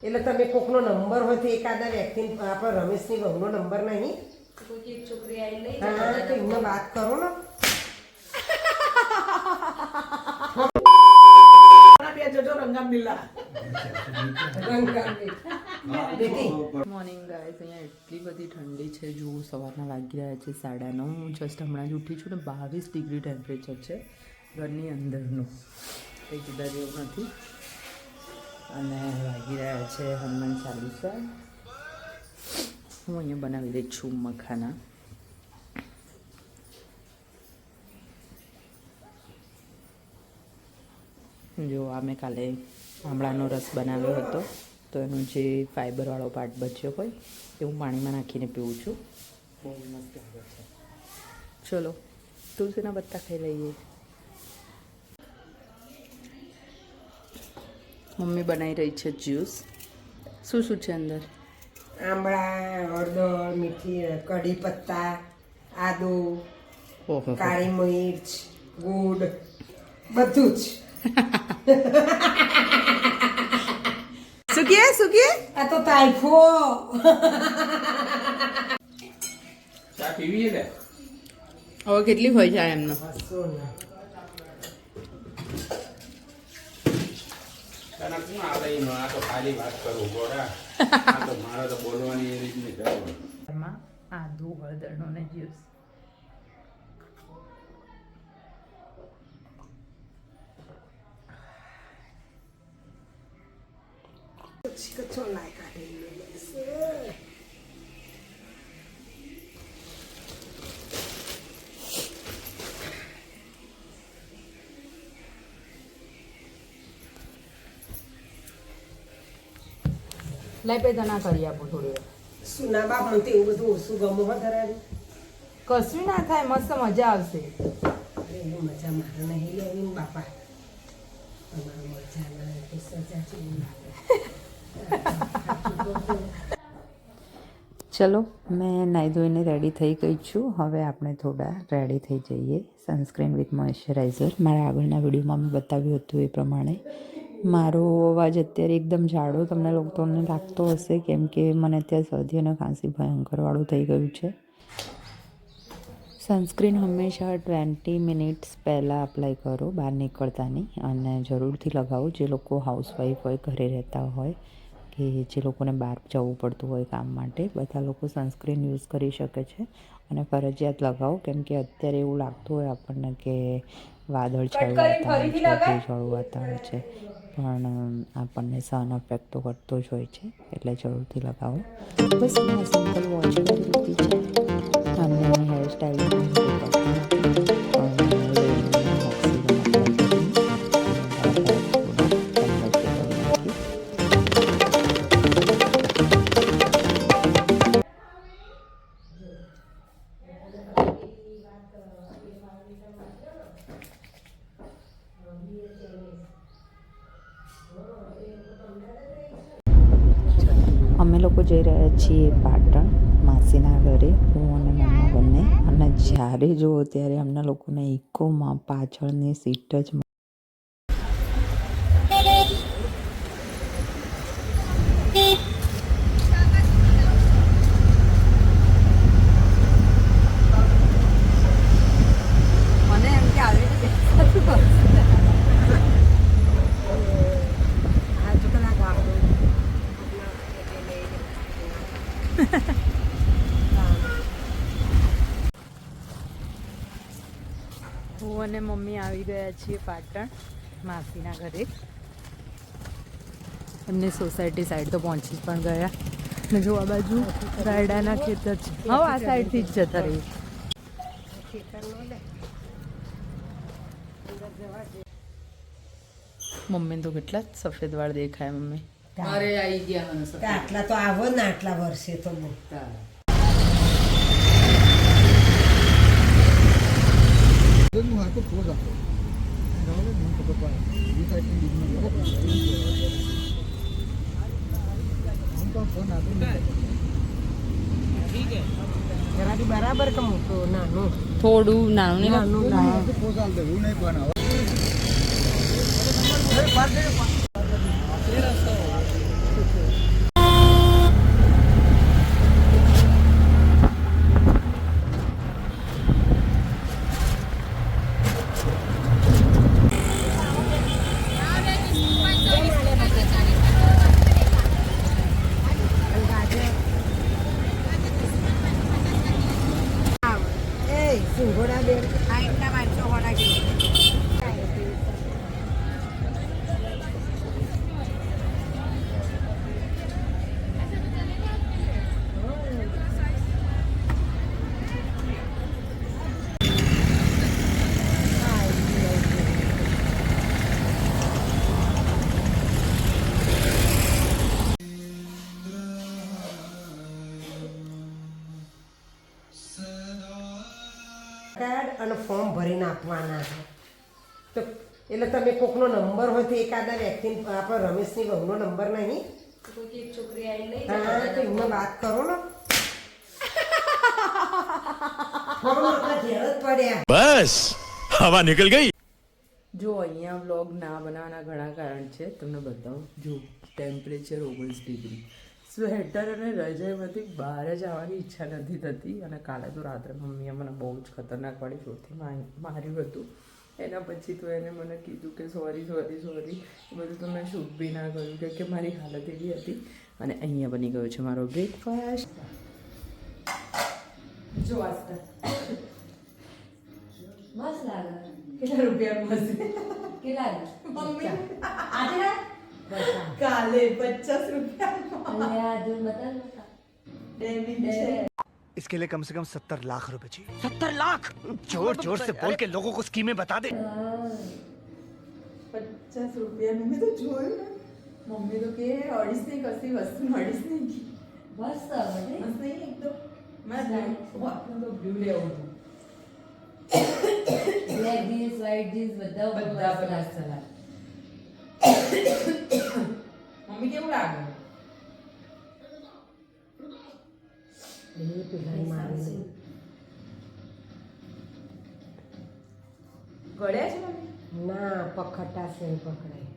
એટલે તમે કોકનો નંબર હોય તો એકાદા વ્યક્તિને આપણે રમેશની બહુનો નંબર નહીં કોઈ એક છોકરી આવી લઈ હા તો એમને વાત કરો ને મોર્નિંગ ગાઈસ, અહીંયા એટલી બધી ઠંડી છે. જો સવારના વાગી રહ્યા છે 9:30. હું જસ્ટ હમણાં જ ઉઠી છું ને 22 ડિગ્રી ટેમ્પરેચર છે ઘરની અંદરનું, કંઈ જુદા જેવું નથી. અને વાગી રહ્યા છે હનુમાન ચાલીસા. હું અહીંયા બનાવી રહી છું મખાના. જો આ મેં કાલે આમળાનો રસ બનાવ્યો હતો તો એનો જે ફાઈબરવાળો પાર્ટ બચ્યો હોય એ હું પાણીમાં નાખીને પીવું છું. બહુ મસ્ત લાગે છે. ચલો તુલસીના પત્તા ખાઈ લઈએ. મમ્મી બનાવી રહી છે જ્યુસ. શું શું છે અંદર? આંબળા, હળદર, મીઠી કઢી પત્તા, આદુ, કાળી મિર્ચ, ગુડ, બધું જ. શું કે આ તો તાઇફો ચા પીવી છે હવે કેટલી હોય જાય એમનો? આ તો ખાલી વાત કરું ગોરા. આ તો મારે તો બોલવાની એ રીતની જરૂર. એમાં આદુ, હળદરનો ને જ્યુસ. લાઈ પે ના કરી આપો થોડી વાર. શું ના બાપ મને તો એવું બધું ઓછું ગમો હોય ધરાવી. કશું ના થાય, મસ્ત મજા આવશે. અરે એની મજા મારે નહીં લેવી ને બાપા. તમારી મજા ના તો સજા જેવું લાગે. ચલો મેં નાહી ધોઈને રેડી થઈ ગઈ છું. હવે આપણે થોડા રેડી થઈ જઈએ. Sunscreen with moisturiser. મારા આગળના વિડીયોમાં મેં બતાવ્યું હતું એ પ્રમાણે. મારો અવાજ અત્યારે એકદમ જાડો તમને લોકોને લાગતો હશે કેમ કે મને અત્યારે શરદી અને ખાંસી ભયંકરવાળું થઈ ગયું છે. સનસ્ક્રીન હંમેશા 20 મિનિટ્સ પહેલાં અપ્લાય કરો બહાર નીકળતાની, અને જરૂરથી લગાવો. જે લોકો હાઉસવાઈફ હોય, ઘરે રહેતા હોય કે જે લોકોને બહાર જવું પડતું હોય કામ માટે, બધા લોકો સનસ્ક્રીન યુઝ કરી શકે છે. અને ફરજિયાત લગાવો કેમ કે અત્યારે એવું લાગતું હોય આપણને કે વાદળછાયું વાતાવરણ છે, ભેજવાળું વાતાવરણ છે, પણ આપણને સન અફેક્ટ તો કરતો જ હોય છે, એટલે જરૂરથી લગાવો. બસ મેં સિમ્પલ વોચ કરી લીધી છે અને હેરસ્ટાઈલ અમે લોકો જઈ રહ્યા છીએ પાટણ માસીના ઘરે, હું અને મમ્મા બંને. અને જ્યારે જુઓ ત્યારે અમને લોકોને ઇકોમાં પાછળની સીટ જ મને એમ કે આવે હું અને મમ્મી આવી ગયા છીએ પાટણ માસીના ઘરે. એમની સોસાયટી સાઈડ તો પહોંચી પણ ગયા. ને જો આ બાજુ રાયડાના ખેતર છે. હા, આ સાઈડથી જ જતા રહી. મમ્મી તો કેટલા સફેદ વાળ દેખાય. મમ્મી અરે આવી ગયા આટલા તો આવો ને આટલા વર્ષે તો બરાબર કે મોટું નાનું થોડું નાનું કાર્ડ અને ફોર્મ ભરીને આપવાના છે તો એટલે તમે કોકનો નંબર હોય તો એકાદા વ્યક્તિને આપણે રમેશની બહુનો નંબર નહીં તો કોઈક એક છોકરી આવીને લઈ હા જાય તો એમને વાત કરો ને ફોર્મ આપણા ઘેર જ પડ્યા बस हवा निकल गई। જો અહીંયા વ્લોગ ના બનાવવાના ઘણા કારણ છે તમને બતાવું જો ટેમ્પરેચર 19 ડિગ્રી સ્વેટર અને રજાઈમાંથી બહાર જ આવવાની ઈચ્છા નથી થતી અને કાલે તો રાત્રે મમ્મીએ મને બહુ જ ખતરનાક વાળી ચોરથી માર્યું હતું એના પછી તો એને મને કીધું કે સોરી બધું તો મેં શૂટ બી ના કર્યું કે મારી હાલત એવી હતી અને અહીંયા બની ગયો છે મારો બ્રેકફાસ્ટ જો આસ્તા મસ્ત લાગે કેટલા રૂપિયા મસ્ત કેટલા મમ્મી આજે કાલે 50 રૂપિયા અને આ જો બતા ડેવિડ છે इसके लिए कम से कम 70 लाख रुपए चाहिए 70 लाख जोर जोर से बोल के लोगों को स्कीमें बता दे 50 રૂપિયા મેં તો જોયું ને મમ્મી તો કે અડીસ નહીં કશી વસ્તુ અડીસ નહીં મસ્ત બને મસ્ત નહીં એકદમ મસ્ત આપણું તો બ્લુ લેવું હતું બ્લેક જીન્સ વ્હાઈટ જીન્સ બધા બધા મસ્ત લાગે મમ્મી કેવું લાગે એ પેલા મારી ગળ્યા છે મમ્મી ના પખટા છે પકડાય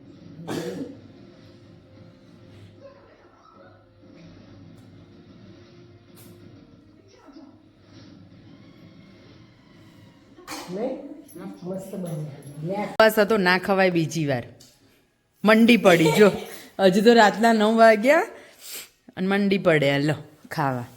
નહીં મસ્ત બન્યા બસ તો ના ખવાય બીજી વાર મંડી પડી જો હજુ તો રાતના 9 વાગ્યા અને મંડી પડે લો ખાવા